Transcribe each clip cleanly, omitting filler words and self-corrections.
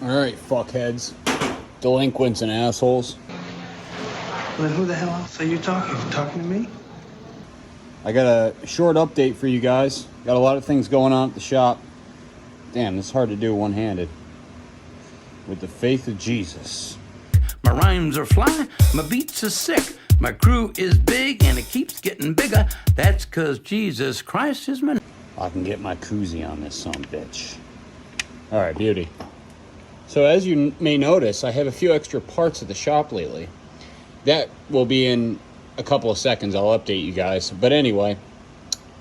Alright, fuckheads. Delinquents and assholes. Well, then who the hell else are you talking to? Talking to me? I got a short update for you guys. Got a lot of things going on at the shop. Damn, it's hard to do one-handed. With the faith of Jesus. My rhymes are fly, my beats are sick. My crew is big and it keeps getting bigger. That's 'cause Jesus Christ is my... I can get my koozie on this sumbitch. Alright, beauty. So as you may notice, I have a few extra parts at the shop lately. That will be in a couple of seconds. I'll update you guys. But anyway,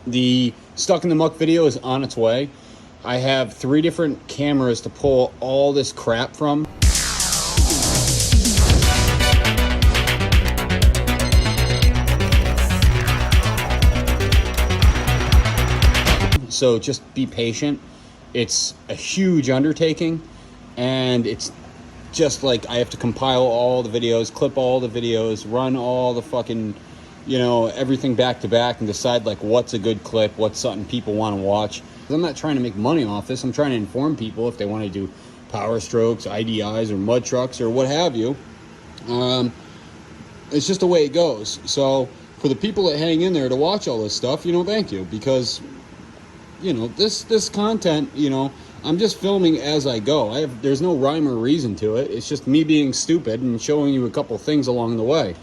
the Stuck in the Muck video is on its way. I have 3 different cameras to pull all this crap from. So just be patient. It's a huge undertaking, and it's just like I have to compile all the videos, clip all the videos, run all the fucking, everything back to back and decide like what's a good clip, what's something people want to watch. I'm not trying to make money off this. I'm trying to inform people if they want to do power strokes, IDIs, or mud trucks, or what have you. It's just the way it goes. So for the people that hang in there to watch all this stuff, thank you, because this content, I'm just filming as I go. There's no rhyme or reason to it. It's just me being stupid and showing you a couple things along the way.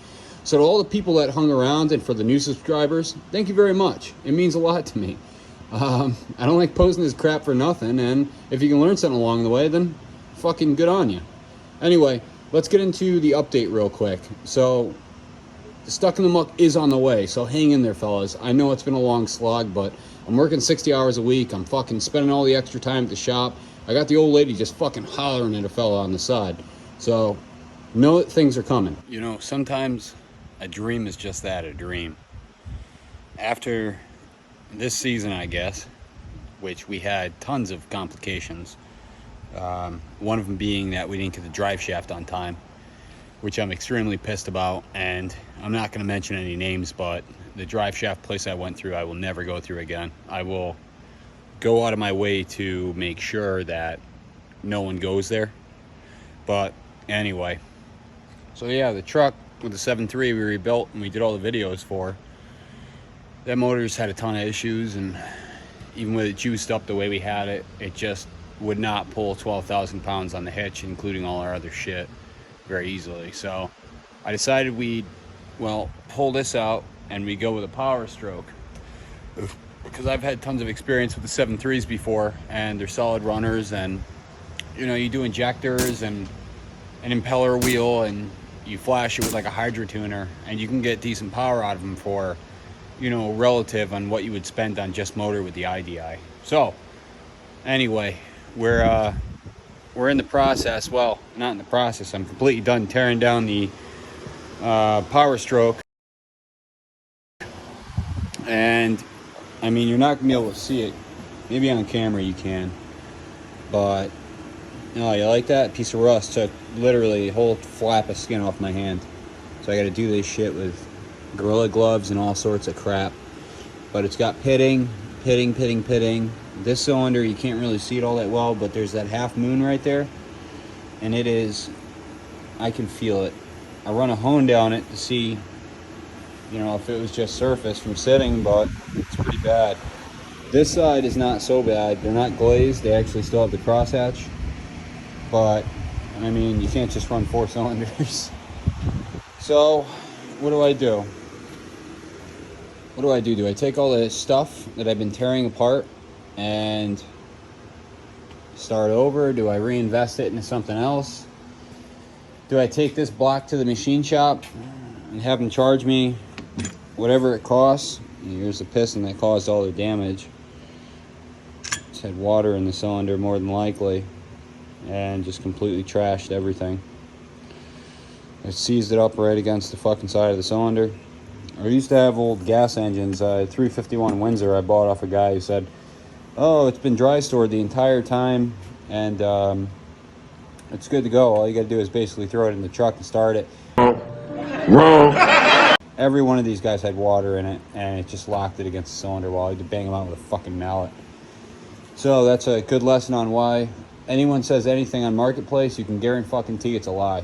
So to all the people that hung around and for the new subscribers, thank you very much. It means a lot to me. I don't like posting this crap for nothing, and if you can learn something along the way, then fucking good on you. Anyway, let's get into the update real quick. So, Stuck in the Muck is on the way, so hang in there, fellas. I know it's been a long slog, but I'm working 60 hours a week. I'm fucking spending all the extra time at the shop. I got the old lady just fucking hollering at a fella on the side. So, know that things are coming. Sometimes a dream is just that, a dream. After this season, I guess, which we had tons of complications. One of them being that we didn't get the drive shaft on time, which I'm extremely pissed about, and I'm not going to mention any names, but the drive shaft place I went through, I will never go through again. I will go out of my way to make sure that no one goes there. But anyway, so yeah, the truck with the 7.3 we rebuilt and we did all the videos for, that motor's had a ton of issues, and even with it juiced up the way we had it, it just would not pull 12,000 pounds on the hitch, including all our other shit, very easily. So I decided we'd, pull this out and we go with a power stroke, because I've had tons of experience with the 7.3s before, and they're solid runners, and you do injectors and an impeller wheel, and you flash it with like a hydro tuner, and you can get decent power out of them for relative on what you would spend on just motor with the IDI. So anyway, we're in the process, well, not in the process, I'm completely done tearing down the power stroke, and I mean, you're not gonna be able to see it, maybe on camera you can, but you like that piece of rust took literally a whole flap of skin off my hand, so I got to do this shit with Gorilla Gloves and all sorts of crap. But it's got pitting. This cylinder, you can't really see it all that well, but there's that half moon right there, and it is, I can feel it. I run a hone down it to see if it was just surface from sitting, but it's pretty bad. This side is not so bad. They're not glazed, they actually still have the crosshatch, but I mean, you can't just run 4 cylinders. So what do I do? Do I take all this stuff that I've been tearing apart and start over? Do I reinvest it into something else? Do I take this block to the machine shop and have them charge me whatever it costs? Here's the piston that caused all the damage. It's had water in the cylinder more than likely, and just completely trashed everything. It seized it up right against the fucking side of the cylinder. I used to have old gas engines, 351 Windsor I bought off a guy who said, oh, it's been dry stored the entire time, and it's good to go. All you gotta do is basically throw it in the truck and start it. Wrong. Every one of these guys had water in it, and it just locked it against the cylinder wall. I had to bang them out with a fucking mallet. So that's a good lesson on why anyone says anything on Marketplace, you can guarantee it's a lie.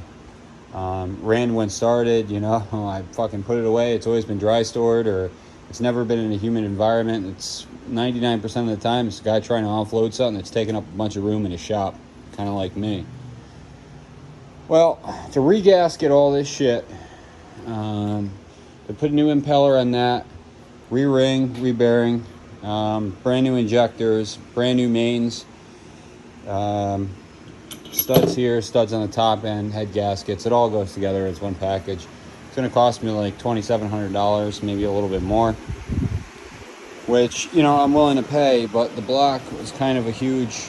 Ran when started, you know, I fucking put it away. It's always been dry stored, or it's never been in a humid environment. It's 99% of the time it's a guy trying to offload something that's taking up a bunch of room in his shop, kind of like me. Well, to regasket all this shit, to put a new impeller on that, re-ring, re-bearing, brand new injectors, brand new mains, studs here, studs on the top end, head gaskets. It all goes together as one package. It's going to cost me like $2,700, maybe a little bit more, which, you know, I'm willing to pay. But the block was kind of a huge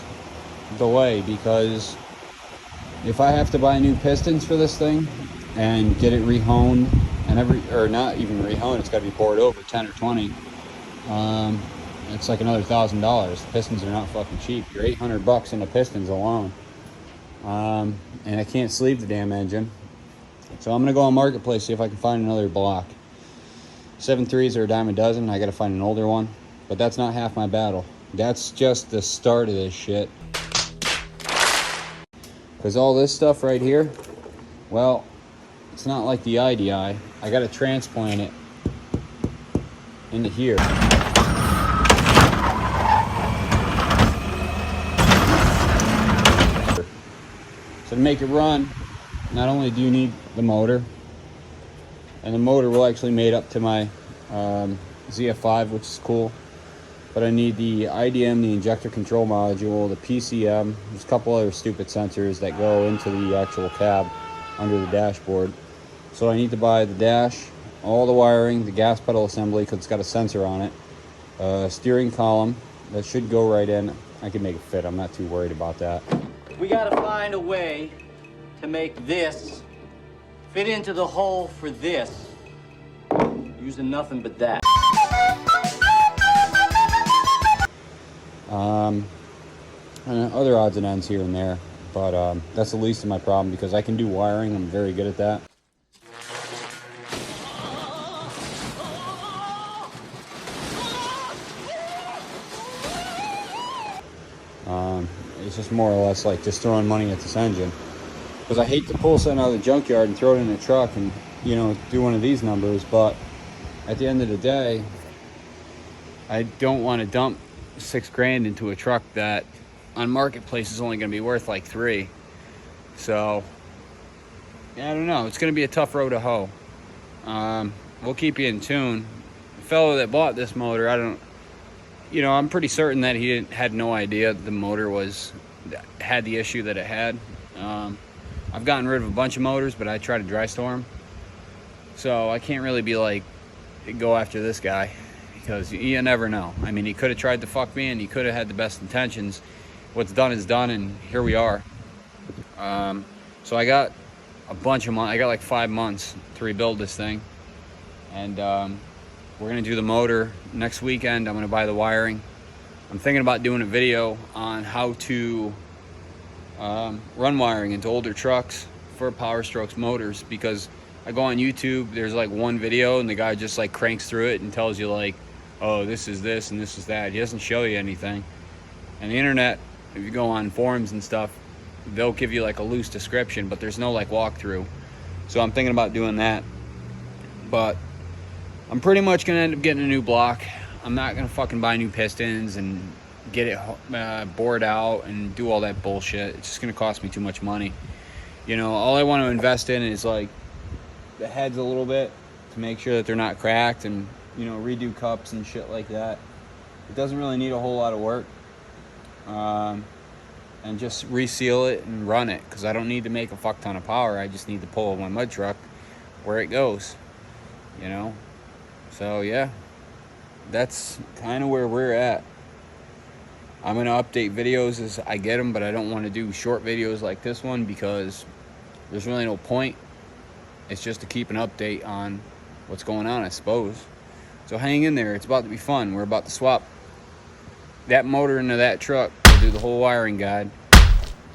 delay, because if I have to buy new pistons for this thing and get it rehoned, and or not even rehoned, it's got to be poured over 10 or 20, it's like another $1,000. The pistons are not fucking cheap. You're $800 in the pistons alone. And I can't sleeve the damn engine. So I'm gonna go on Marketplace, see if I can find another block. 7.3s are a dime a dozen. I gotta find an older one, but that's not half my battle. That's just the start of this shit. Because all this stuff right here, well, it's not like the IDI. I gotta transplant it into here. So to make it run, not only do you need the motor, and the motor will actually mate up to my ZF5, which is cool, but I need the IDM, the injector control module, the PCM, there's a couple other stupid sensors that go into the actual cab under the dashboard. So I need to buy the dash, all the wiring, the gas pedal assembly, because it's got a sensor on it, steering column, that should go right in. I can make it fit, I'm not too worried about that. We gotta find a way to make this fit into the hole for this, using nothing but that. And other odds and ends here and there, but that's the least of my problem, because I can do wiring. I'm very good at that. It's just more or less like just throwing money at this engine, because I hate to pull something out of the junkyard and throw it in a truck and, you know, do one of these numbers. But at the end of the day, I don't want to dump $6,000 into a truck that on Marketplace is only going to be worth like $3,000. So yeah, I don't know, it's going to be a tough road to hoe. We'll keep you in tune. The fellow that bought this motor, I'm pretty certain that he had no idea the motor had the issue that it had. I've gotten rid of a bunch of motors, but I try to dry store them. So I can't really be like, go after this guy, because you never know. I mean, he could have tried to fuck me, and he could have had the best intentions. What's done is done, and here we are. So I got a bunch of months. I got like 5 months to rebuild this thing. And we're gonna do the motor next weekend. I'm gonna buy the wiring. I'm thinking about doing a video on how to run wiring into older trucks for Power Strokes motors, because I go on YouTube, there's like one video and the guy just like cranks through it and tells you like, oh, this is this and this is that. He doesn't show you anything. And the internet, if you go on forums and stuff, they'll give you like a loose description, but there's no like walkthrough. So I'm thinking about doing that. But I'm pretty much gonna end up getting a new block. I'm not gonna fucking buy new pistons and get it bored out and do all that bullshit. It's just gonna cost me too much money. You know, all I want to invest in is like the heads a little bit to make sure that they're not cracked, and, you know, redo cups and shit like that. It doesn't really need a whole lot of work. And just reseal it and run it, because I don't need to make a fuck ton of power. I just need to pull my mud truck where it goes, you know. So yeah, that's kind of where we're at. I'm gonna update videos as I get them, but I don't want to do short videos like this one, because there's really no point. It's just to keep an update on what's going on, I suppose. So hang in there, it's about to be fun. We're about to swap that motor into that truck. We'll do the whole wiring guide.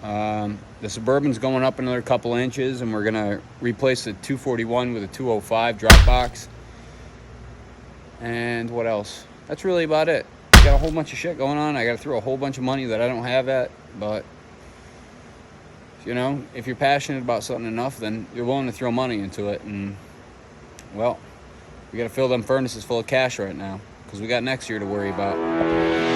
The Suburban's going up another couple inches, and we're gonna replace the 241 with a 205 drop box. And what else? That's really about it. Got a whole bunch of shit going on. I gotta throw a whole bunch of money that I don't have at, but you know, if you're passionate about something enough, then you're willing to throw money into it. And, well, we got to fill them furnaces full of cash right now because we got next year to worry about.